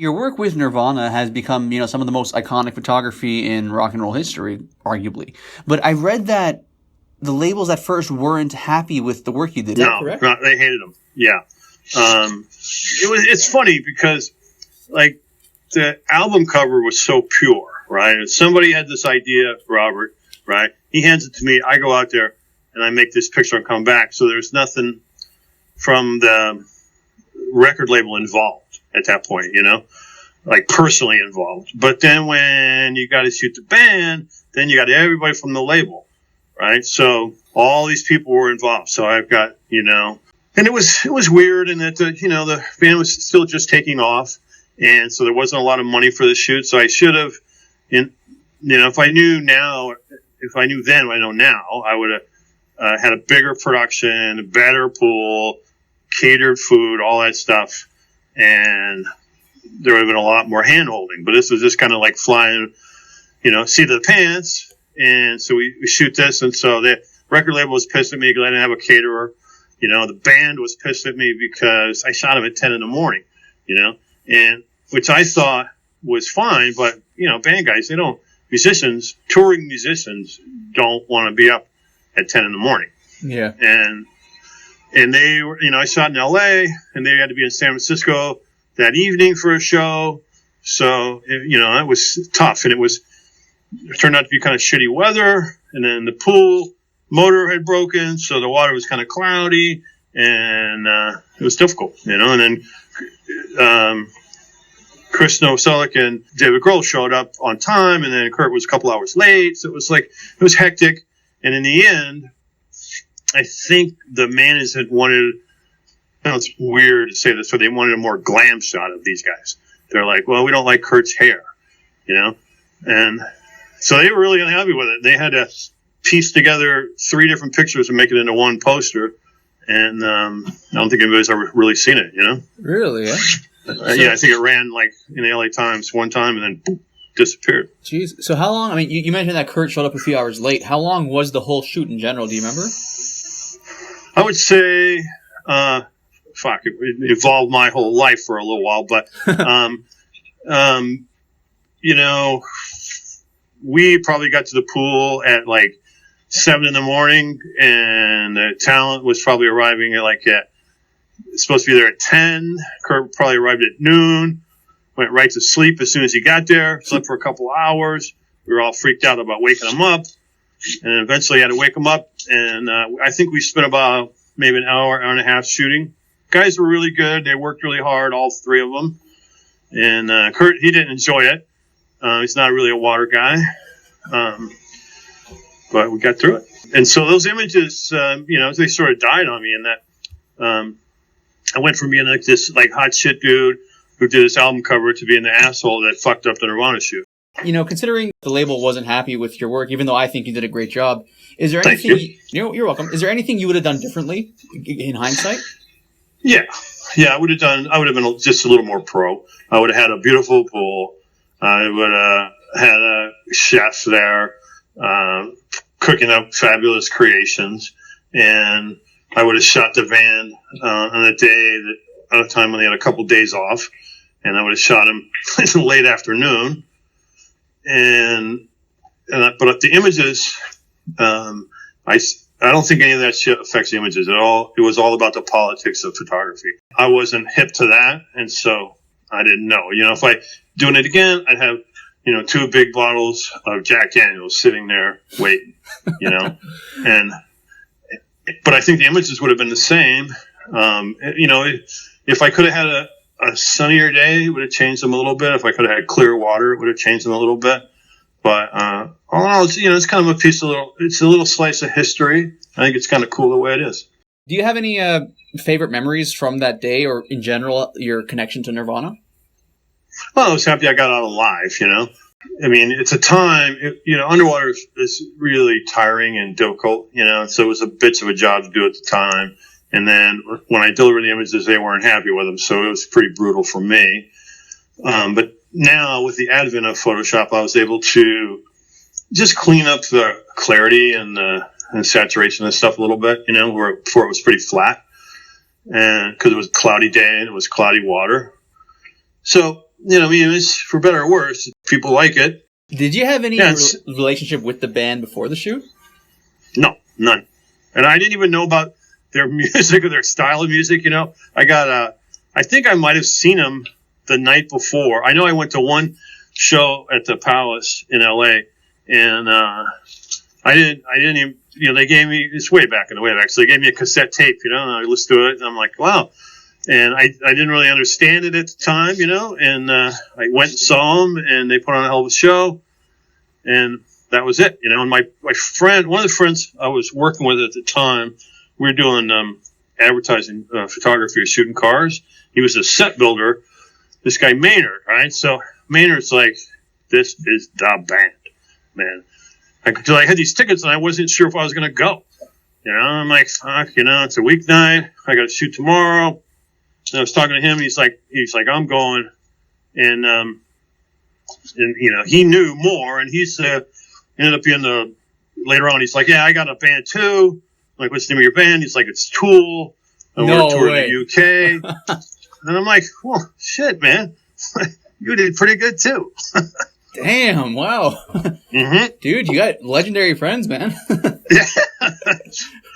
Your work with Nirvana has become, some of the most iconic photography in rock and roll history, arguably. But I read that the labels at first weren't happy with the work you did. Is that correct? No, they hated them. Yeah. It's funny because, like, the album cover was so pure, right? And somebody had this idea, Robert, right? He hands it to me. I go out there and I make this picture and come back. So there's nothing from the record label involved at that point, like personally involved. But then when you got to shoot the band, then you got everybody from the label, right? So all these people were involved. So I've got, and it was weird in that the band was still just taking off, and so there wasn't a lot of money for the shoot. So I should have, if I knew then what I know now, I would have had a bigger production, a better pool, catered food, all that stuff, and there would have been a lot more hand holding. But this was just kind of like flying, seat of the pants. And so we shoot this, and so the record label was pissed at me because I didn't have a caterer. The band was pissed at me because I shot them at 10 in the morning, and which I thought was fine, but band guys, touring musicians don't want to be up at 10 in the morning. Yeah. And they were, I shot in LA, and they had to be in San Francisco that evening for a show. So, it was tough, and it turned out to be kind of shitty weather. And then the pool motor had broken, so the water was kind of cloudy, and it was difficult, And then Chris Novoselic and David Grohl showed up on time, and then Kurt was a couple hours late. So it was hectic. And in the end, I think the management wanted, it's weird to say this, but they wanted a more glam shot of these guys. They're like, well, we don't like Kurt's hair, And so they were really unhappy with it. They had to piece together 3 different pictures and make it into one poster. And I don't think anybody's ever really seen it, Really, yeah? Yeah, I think it ran like in the LA Times one time and then boop, disappeared. Jeez. So how long, you mentioned that Kurt showed up a few hours late. How long was the whole shoot in general? Do you remember? I would say, it evolved my whole life for a little while, but, we probably got to the pool at like 7 in the morning, and the talent was probably arriving at supposed to be there at 10. Kurt probably arrived at noon, went right to sleep as soon as he got there, slept for a couple hours. We were all freaked out about waking him up, and eventually had to wake him up. And I think we spent about maybe an hour and a half shooting. Guys were really good. They worked really hard, all 3 of them. And Kurt, he didn't enjoy it. He's not really a water guy. But we got through it. And so those images, they sort of died on me in that I went from being like this hot shit dude who did this album cover to being the asshole that fucked up the Nirvana shoot. Considering the label wasn't happy with your work, even though I think you did a great job, is there anything... Thank you. You're welcome. Is there anything you would have done differently in hindsight? Yeah, I would have been just a little more pro. I would have had a beautiful pool. I would have had a chef there cooking up fabulous creations, and I would have shot the band on a day at a time when they had a couple days off, and I would have shot them in the late afternoon. But the images, I don't think any of that shit affects the images at all. It was all about the politics of photography. I wasn't hip to that, and so I didn't know. If I doing it again, I'd have 2 big bottles of Jack Daniels sitting there waiting. But I think the images would have been the same. If I could have had a sunnier day, it would have changed them a little bit. If I could have had clear water, it would have changed them a little bit. But all in all, it's kind of it's a little slice of history. I think it's kind of cool the way it is. Do you have any favorite memories from that day, or in general, your connection to Nirvana? Well, I was happy I got out alive, it's a time, underwater is really tiring and difficult, so it was a bit of a job to do at the time. And then when I delivered the images, they weren't happy with them, so it was pretty brutal for me. But now with the advent of Photoshop, I was able to just clean up the clarity and saturation and stuff a little bit, where before it was pretty flat, and because it was a cloudy day and it was cloudy water. So I mean, it's for better or worse. People like it. Did you have any relationship with the band before the shoot? No, none. And I didn't even know about their music or their style of music. I think I might have seen them the night before. I know I went to one show at the Palace in LA, and I didn't even, they gave me, it's way back in the way back, so they gave me a cassette tape, and I listened to it, and I'm like, wow. And I didn't really understand it at the time, and I went and saw them, and they put on a hell of a show, and that was it, and my friend, one of the friends I was working with at the time, we were doing advertising photography, shooting cars. He was a set builder, this guy Maynard, right? So Maynard's like, this is the band, man. I had these tickets, and I wasn't sure if I was going to go. I'm like, fuck, it's a weeknight. I got to shoot tomorrow. And I was talking to him. He's like, I'm going. And he knew more. And he's ended up being later on. He's like, yeah, I got a band too. I'm like, what's the name of your band? He's like, it's Tool. And we're touring the UK. And I'm like, well, shit, man. You did pretty good too. Damn! Wow, mm-hmm. Dude, you got legendary friends, man.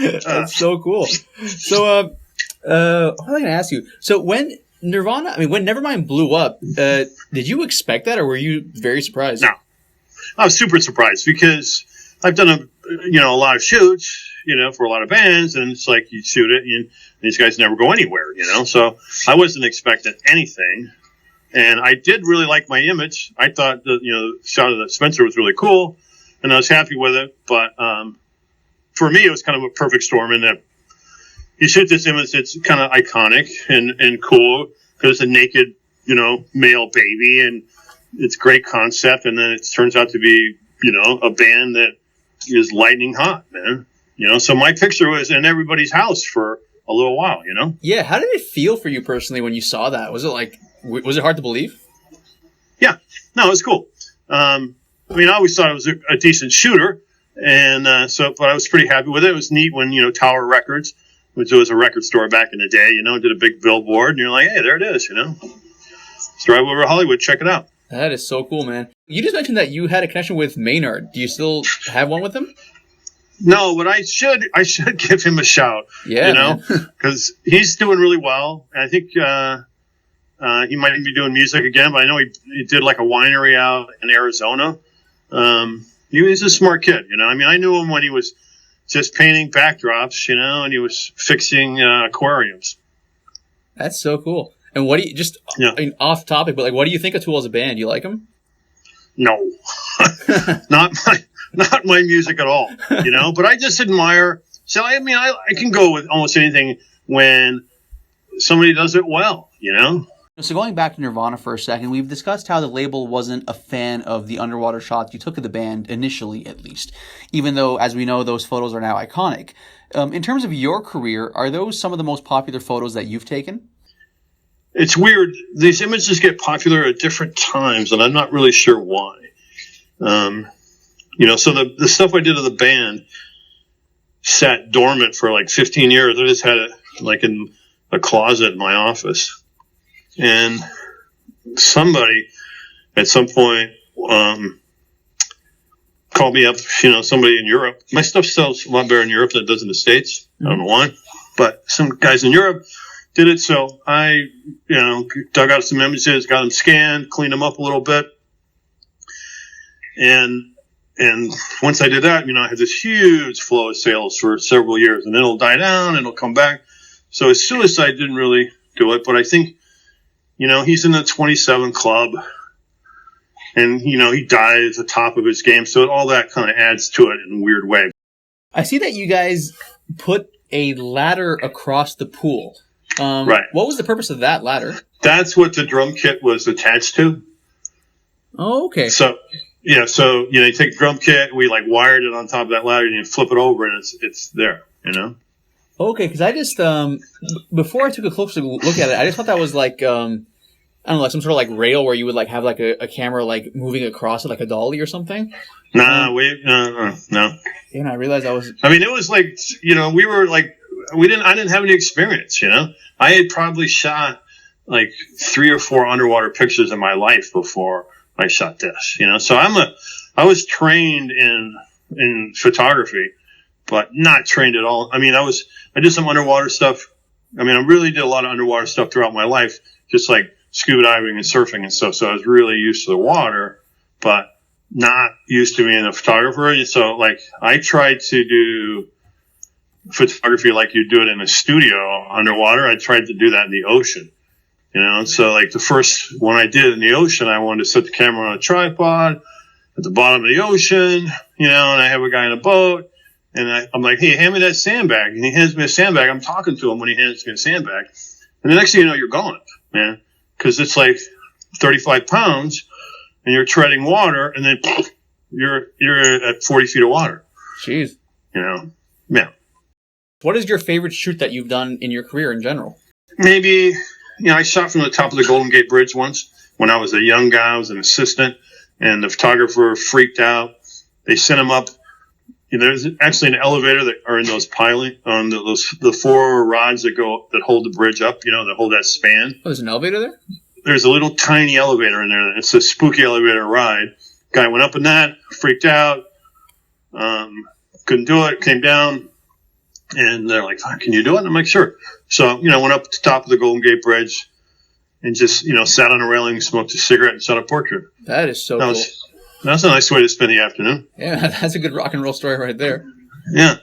That's so cool. So, what was I going to ask you? So, when Nevermind blew up, did you expect that, or were you very surprised? No, I was super surprised because I've done a lot of shoots, for a lot of bands, and it's like you shoot it, and these guys never go anywhere, So I wasn't expecting anything. And I did really like my image. I thought the shot of the Spencer was really cool, and I was happy with it. But for me, it was kind of a perfect storm in that you shoot this image that's kind of iconic and cool because it's a naked, male baby, and it's great concept. And then it turns out to be, a band that is lightning hot, man. So my picture was in everybody's house for a little while, Yeah. How did it feel for you personally when you saw that? Was it hard to believe? Yeah. No, it was cool. I always thought it was a decent shooter. And but I was pretty happy with it. It was neat when, Tower Records, which was a record store back in the day, did a big billboard. And you're like, hey, there it is, Just drive over to Hollywood, check it out. That is so cool, man. You just mentioned that you had a connection with Maynard. Do you still have one with him? No, but I should give him a shout. Yeah, because he's doing really well. And I think he might be doing music again, but I know he did like a winery out in Arizona. He's a smart kid, I knew him when he was just painting backdrops, and he was fixing aquariums. That's so cool. And what do you off topic, but what do you think of Tool as a band? Do you like them? No, not my music at all, but I just admire. So, I can go with almost anything when somebody does it well, So going back to Nirvana for a second, we've discussed how the label wasn't a fan of the underwater shots you took of the band, initially at least, even though, as we know, those photos are now iconic. In terms of your career, are those some of the most popular photos that you've taken? It's weird. These images get popular at different times, and I'm not really sure why. So the stuff I did of the band sat dormant for like 15 years. I just had it in a closet in my office. And somebody at some point called me up, somebody in Europe. My stuff sells a lot better in Europe than it does in the States. I don't know why. But some guys in Europe did it. So I, dug out some images, got them scanned, cleaned them up a little bit. And once I did that, I had this huge flow of sales for several years. And then it'll die down and it'll come back. So Suicide didn't really do it. But I think, he's in the 27 club. And, he died at the top of his game. So all that kind of adds to it in a weird way. I see that you guys put a ladder across the pool. Right. What was the purpose of that ladder? That's what the drum kit was attached to. Oh, okay. So you take the drum kit, we wired it on top of that ladder, and you flip it over, and it's there, Okay, because I just, before I took a closer look at it, I just thought that was I don't know, some sort of rail where you would have a camera moving across it like a dolly or something. Nah, no. And I realized I was. I mean, it was we were I didn't have any experience. I had probably shot like 3 or 4 underwater pictures in my life before I shot this, you know. So I was trained in photography, but not trained at all. I mean, I did some underwater stuff. I mean, I really did a lot of underwater stuff throughout my life, just like scuba diving and surfing and stuff. So I was really used to the water, but not used to being a photographer. So like I tried to do photography like you do it in a studio underwater. I tried to do that in the ocean, you know. So like the first one I did in the ocean, I wanted to set the camera on a tripod at the bottom of the ocean, you know, and I have a guy in a boat, and I'm like, hey, hand me that sandbag. And he hands me a sandbag. I'm talking to him when he hands me a sandbag. And the next thing you know, you're gone, man, because it's like 35 pounds and you're treading water, and then you're at 40 feet of water. Jeez. You know, yeah. What is your favorite shoot that you've done in your career in general? Maybe, you know, I shot from the top of the Golden Gate Bridge once when I was a young guy. I was an assistant, and the photographer freaked out. They sent him up. You know, there's actually an elevator that are in those piling on the 4 rods that hold the bridge up. You know, that hold that span. Oh, there's an elevator there? There's a little tiny elevator in there. It's a spooky elevator ride. Guy went up in that, freaked out, couldn't do it, came down, and they're like, "Can you do it?" And I'm like, "Sure." So, you know, went up to the top of the Golden Gate Bridge and just, you know, sat on a railing, smoked a cigarette, and shot a portrait. That is so cool. That's a nice way to spend the afternoon. Yeah, that's a good rock and roll story right there. Yeah.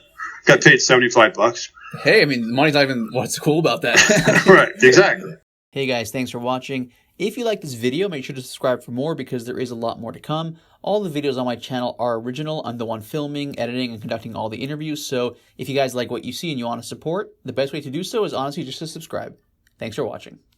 Got paid $75. Hey, I mean, money's not even what's cool about that. Right, exactly. Hey guys, thanks for watching. If you like this video, make sure to subscribe for more because there is a lot more to come. All the videos on my channel are original. I'm the one filming, editing, and conducting all the interviews. So if you guys like what you see and you want to support, the best way to do so is honestly just to subscribe. Thanks for watching.